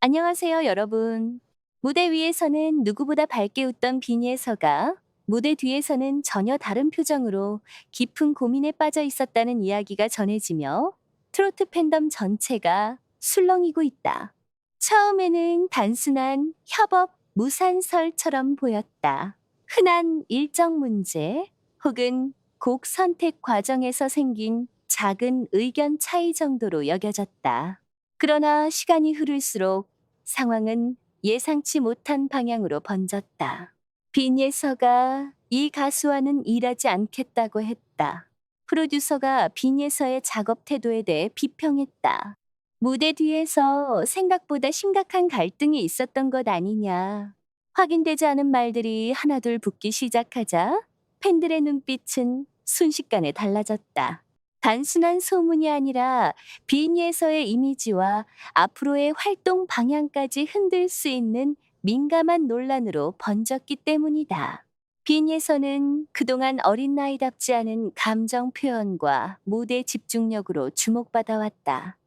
안녕하세요, 여러분. 무대 위에서는 누구보다 밝게 웃던 빈예서가 무대 뒤에서는 전혀 다른 표정으로 깊은 고민에 빠져 있었다는 이야기가 전해지며 트로트 팬덤 전체가 술렁이고 있다. 처음에는 단순한 협업 무산설처럼 보였다. 흔한 일정 문제 혹은 곡 선택 과정에서 생긴 작은 의견 차이 정도로 여겨졌다. 그러나 시간이 흐를수록 상황은 예상치 못한 방향으로 번졌다. 빈예서가 이 가수와는 일하지 않겠다고 했다. 프로듀서가 빈예서의 작업 태도에 대해 비평했다. 무대 뒤에서 생각보다 심각한 갈등이 있었던 것 아니냐. 확인되지 않은 말들이 하나둘 붙기 시작하자 팬들의 눈빛은 순식간에 달라졌다. 단순한 소문이 아니라 빈예서의 이미지와 앞으로의 활동 방향까지 흔들 수 있는 민감한 논란으로 번졌기 때문이다. 빈예서는 그동안 어린 나이답지 않은 감정 표현과 무대 집중력으로 주목받아왔다.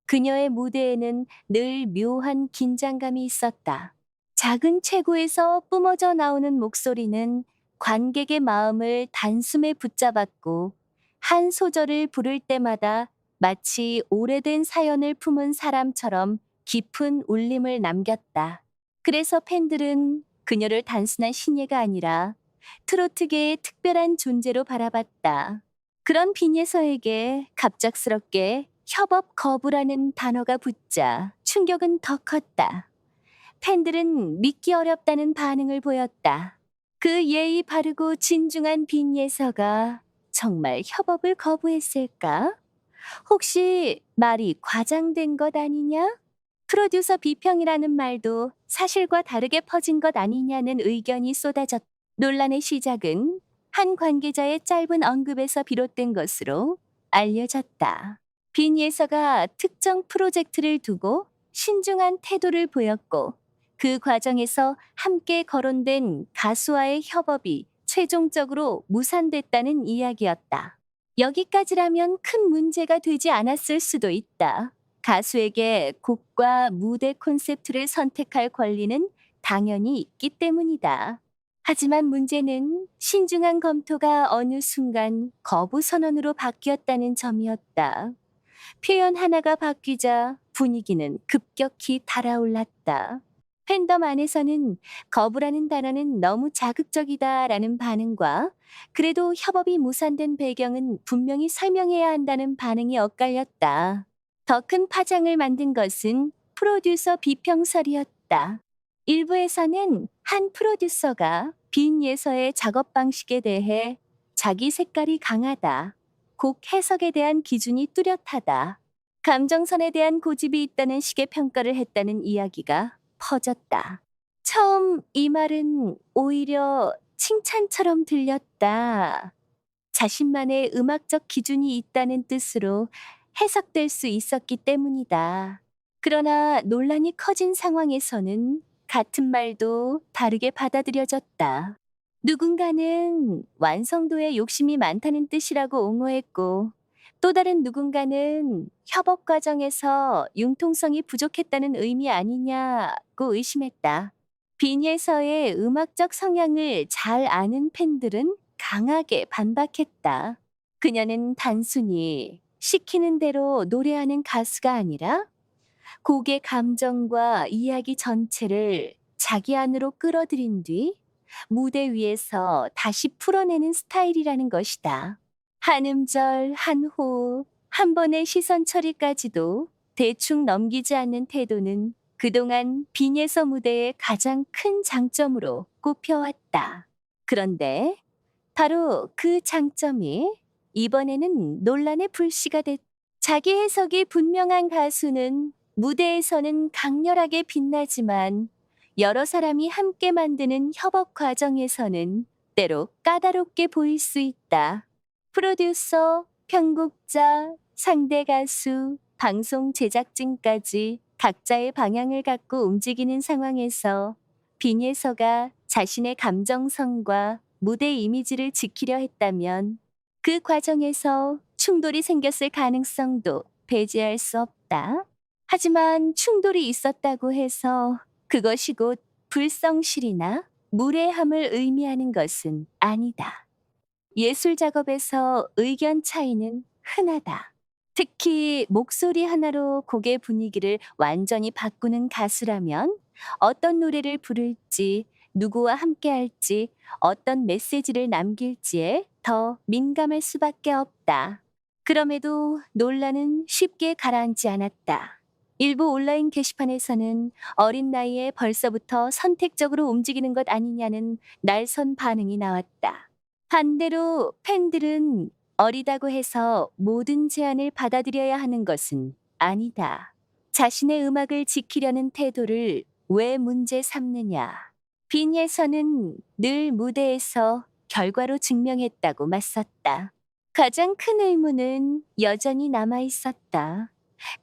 그녀의 무대에는 늘 묘한 긴장감이 있었다. 작은 체구에서 뿜어져 나오는 목소리는 관객의 마음을 단숨에 붙잡았고 한 소절을 부를 때마다 마치 오래된 사연을 품은 사람처럼 깊은 울림을 남겼다. 그래서 팬들은 그녀를 단순한 신예가 아니라 트로트계의 특별한 존재로 바라봤다. 그런 빈예서에게 갑작스럽게 협업 거부라는 단어가 붙자 충격은 더 컸다. 팬들은 믿기 어렵다는 반응을 보였다. 그 예의 바르고 진중한 빈예서가 정말 협업을 거부했을까? 혹시 말이 과장된 것 아니냐? 프로듀서 비평이라는 말도 사실과 다르게 퍼진 것 아니냐는 의견이 쏟아졌다. 논란의 시작은 한 관계자의 짧은 언급에서 비롯된 것으로 알려졌다. 빈예서가 특정 프로젝트를 두고 신중한 태도를 보였고 그 과정에서 함께 거론된 가수와의 협업이 최종적으로 무산됐다는 이야기였다. 여기까지라면 큰 문제가 되지 않았을 수도 있다. 가수에게 곡과 무대 콘셉트를 선택할 권리는 당연히 있기 때문이다. 하지만 문제는 신중한 검토가 어느 순간 거부 선언으로 바뀌었다는 점이었다. 표현 하나가 바뀌자 분위기는 급격히 달아올랐다. 팬덤 안에서는 거부라는 단어는 너무 자극적이다라는 반응과 그래도 협업이 무산된 배경은 분명히 설명해야 한다는 반응이 엇갈렸다. 더 큰 파장을 만든 것은 프로듀서 비평설이었다. 일부에서는 한 프로듀서가 빈예서의 작업 방식에 대해 자기 색깔이 강하다. 곡 해석에 대한 기준이 뚜렷하다. 감정선에 대한 고집이 있다는 식의 평가를 했다는 이야기가 퍼졌다. 처음 이 말은 오히려 칭찬처럼 들렸다. 자신만의 음악적 기준이 있다는 뜻으로 해석될 수 있었기 때문이다. 그러나 논란이 커진 상황에서는 같은 말도 다르게 받아들여졌다. 누군가는 완성도에 욕심이 많다는 뜻이라고 옹호했고, 또 다른 누군가는 협업 과정에서 융통성이 부족했다는 의미 아니냐고 의심했다. 빈예서의 음악적 성향을 잘 아는 팬들은 강하게 반박했다. 그녀는 단순히 시키는 대로 노래하는 가수가 아니라 곡의 감정과 이야기 전체를 자기 안으로 끌어들인 뒤 무대 위에서 다시 풀어내는 스타일이라는 것이다. 한 음절, 한 호흡, 한 번의 시선 처리까지도 대충 넘기지 않는 태도는 그동안 빈예서 무대의 가장 큰 장점으로 꼽혀왔다. 그런데 바로 그 장점이 이번에는 논란의 불씨가 됐다. 자기 해석이 분명한 가수는 무대에서는 강렬하게 빛나지만 여러 사람이 함께 만드는 협업 과정에서는 때로 까다롭게 보일 수 있다. 프로듀서, 편곡자, 상대 가수, 방송 제작진까지 각자의 방향을 갖고 움직이는 상황에서 빈예서가 자신의 감정선과 무대 이미지를 지키려 했다면 그 과정에서 충돌이 생겼을 가능성도 배제할 수 없다. 하지만 충돌이 있었다고 해서 그것이 곧 불성실이나 무례함을 의미하는 것은 아니다. 예술 작업에서 의견 차이는 흔하다. 특히 목소리 하나로 곡의 분위기를 완전히 바꾸는 가수라면 어떤 노래를 부를지, 누구와 함께 할지, 어떤 메시지를 남길지에 더 민감할 수밖에 없다. 그럼에도 논란은 쉽게 가라앉지 않았다. 일부 온라인 게시판에서는 어린 나이에 벌써부터 선택적으로 움직이는 것 아니냐는 날선 반응이 나왔다. 반대로 팬들은 어리다고 해서 모든 제안을 받아들여야 하는 것은 아니다. 자신의 음악을 지키려는 태도를 왜 문제 삼느냐. 빈예선은 늘 무대에서 결과로 증명했다고 맞섰다. 가장 큰 의문은 여전히 남아 있었다.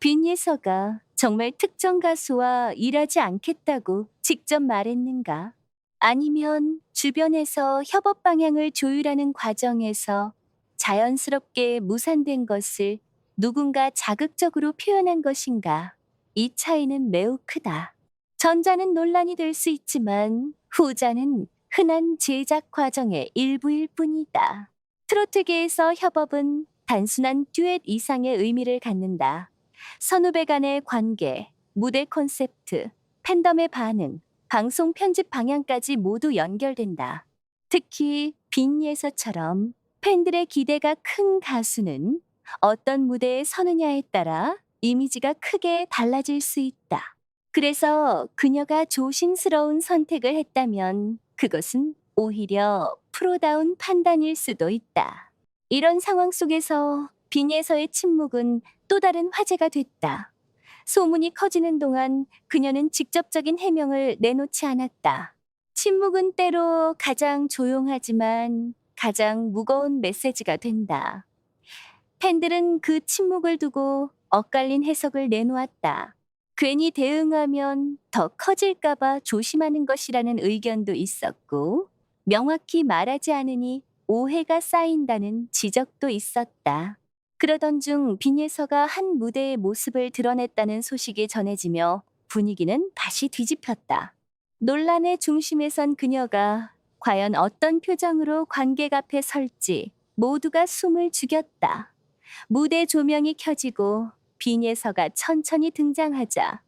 빈예서가 정말 특정 가수와 일하지 않겠다고 직접 말했는가? 아니면 주변에서 협업 방향을 조율하는 과정에서 자연스럽게 무산된 것을 누군가 자극적으로 표현한 것인가? 이 차이는 매우 크다. 전자는 논란이 될 수 있지만 후자는 흔한 제작 과정의 일부일 뿐이다. 트로트계에서 협업은 단순한 듀엣 이상의 의미를 갖는다. 선후배 간의 관계, 무대 콘셉트, 팬덤의 반응, 방송 편집 방향까지 모두 연결된다. 특히 빈예서처럼 팬들의 기대가 큰 가수는 어떤 무대에 서느냐에 따라 이미지가 크게 달라질 수 있다. 그래서 그녀가 조심스러운 선택을 했다면 그것은 오히려 프로다운 판단일 수도 있다. 이런 상황 속에서 빈예서의 침묵은 또 다른 화제가 됐다. 소문이 커지는 동안 그녀는 직접적인 해명을 내놓지 않았다. 침묵은 때로 가장 조용하지만 가장 무거운 메시지가 된다. 팬들은 그 침묵을 두고 엇갈린 해석을 내놓았다. 괜히 대응하면 더 커질까봐 조심하는 것이라는 의견도 있었고, 명확히 말하지 않으니 오해가 쌓인다는 지적도 있었다. 그러던 중 빈예서가 한 무대의 모습을 드러냈다는 소식이 전해지며 분위기는 다시 뒤집혔다. 논란의 중심에 선 그녀가 과연 어떤 표정으로 관객 앞에 설지 모두가 숨을 죽였다. 무대 조명이 켜지고 빈예서가 천천히 등장하자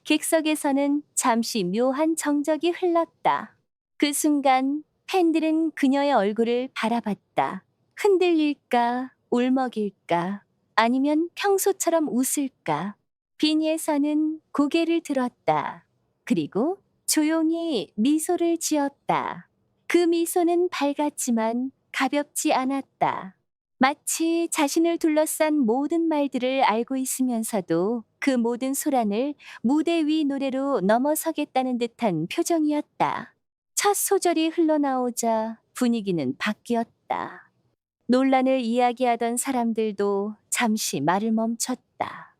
객석에서는 잠시 묘한 정적이 흘렀다. 그 순간 팬들은 그녀의 얼굴을 바라봤다. 흔들릴까, 울먹일까, 아니면 평소처럼 웃을까. 빈예서는 고개를 들었다. 그리고 조용히 미소를 지었다. 그 미소는 밝았지만 가볍지 않았다. 마치 자신을 둘러싼 모든 말들을 알고 있으면서도 그 모든 소란을 무대 위 노래로 넘어서겠다는 듯한 표정이었다. 첫 소절이 흘러나오자 분위기는 바뀌었다. 논란을 이야기하던 사람들도 잠시 말을 멈췄다.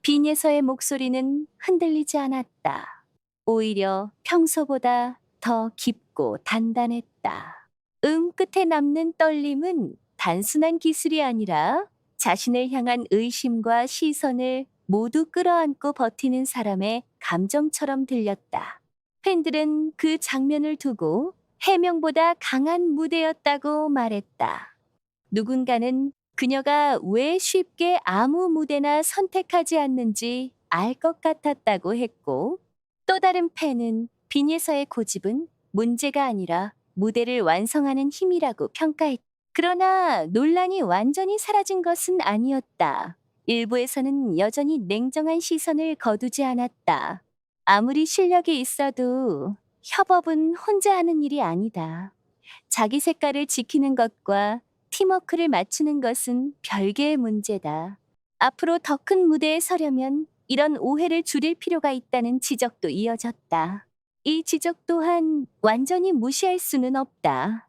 빈예서의 목소리는 흔들리지 않았다. 오히려 평소보다 더 깊고 단단했다. 끝에 남는 떨림은 단순한 기술이 아니라 자신을 향한 의심과 시선을 모두 끌어안고 버티는 사람의 감정처럼 들렸다. 팬들은 그 장면을 두고 해명보다 강한 무대였다고 말했다. 누군가는 그녀가 왜 쉽게 아무 무대나 선택하지 않는지 알 것 같았다고 했고, 또 다른 팬은 빈예서의 고집은 문제가 아니라 무대를 완성하는 힘이라고 평가했다. 그러나 논란이 완전히 사라진 것은 아니었다. 일부에서는 여전히 냉정한 시선을 거두지 않았다. 아무리 실력이 있어도 협업은 혼자 하는 일이 아니다. 자기 색깔을 지키는 것과 팀워크를 맞추는 것은 별개의 문제다. 앞으로 더 큰 무대에 서려면 이런 오해를 줄일 필요가 있다는 지적도 이어졌다. 이 지적 또한 완전히 무시할 수는 없다.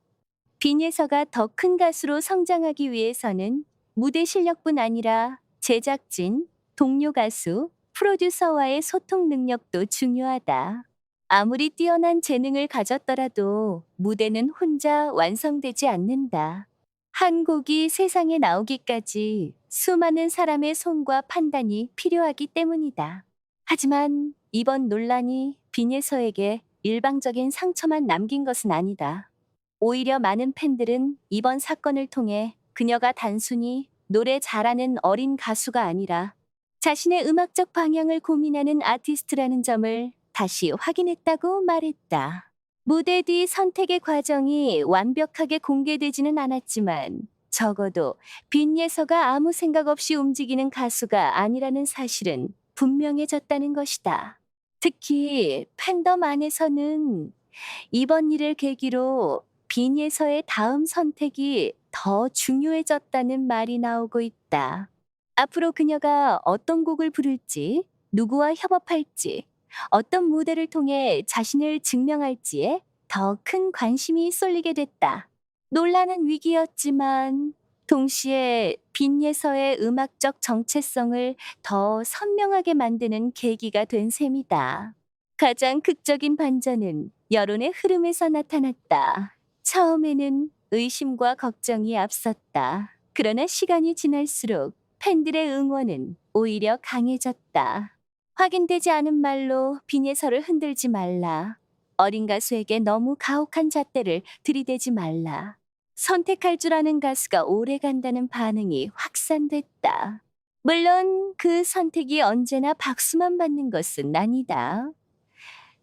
빈예서가 더 큰 가수로 성장하기 위해서는 무대 실력뿐 아니라 제작진, 동료 가수, 프로듀서와의 소통 능력도 중요하다. 아무리 뛰어난 재능을 가졌더라도 무대는 혼자 완성되지 않는다. 한 곡이 세상에 나오기까지 수많은 사람의 손과 판단이 필요하기 때문이다. 하지만 이번 논란이 빈예서에게 일방적인 상처만 남긴 것은 아니다. 오히려 많은 팬들은 이번 사건을 통해 그녀가 단순히 노래 잘하는 어린 가수가 아니라 자신의 음악적 방향을 고민하는 아티스트라는 점을 다시 확인했다고 말했다. 무대 뒤 선택의 과정이 완벽하게 공개되지는 않았지만 적어도 빈예서가 아무 생각 없이 움직이는 가수가 아니라는 사실은 분명해졌다는 것이다. 특히 팬덤 안에서는 이번 일을 계기로 빈예서의 다음 선택이 더 중요해졌다는 말이 나오고 있다. 앞으로 그녀가 어떤 곡을 부를지, 누구와 협업할지, 어떤 무대를 통해 자신을 증명할지에 더 큰 관심이 쏠리게 됐다. 논란은 위기였지만 동시에 빈예서의 음악적 정체성을 더 선명하게 만드는 계기가 된 셈이다. 가장 극적인 반전은 여론의 흐름에서 나타났다. 처음에는 의심과 걱정이 앞섰다. 그러나 시간이 지날수록 팬들의 응원은 오히려 강해졌다. 확인되지 않은 말로 빈예서를 흔들지 말라. 어린 가수에게 너무 가혹한 잣대를 들이대지 말라. 선택할 줄 아는 가수가 오래 간다는 반응이 확산됐다. 물론 그 선택이 언제나 박수만 받는 것은 아니다.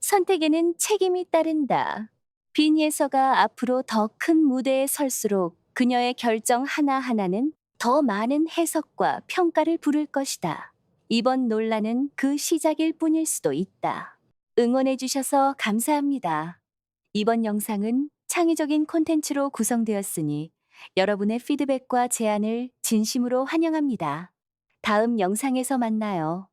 선택에는 책임이 따른다. 빈예서가 앞으로 더 큰 무대에 설수록 그녀의 결정 하나하나는 더 많은 해석과 평가를 부를 것이다. 이번 논란은 그 시작일 뿐일 수도 있다. 응원해주셔서 감사합니다. 이번 영상은 창의적인 콘텐츠로 구성되었으니 여러분의 피드백과 제안을 진심으로 환영합니다. 다음 영상에서 만나요.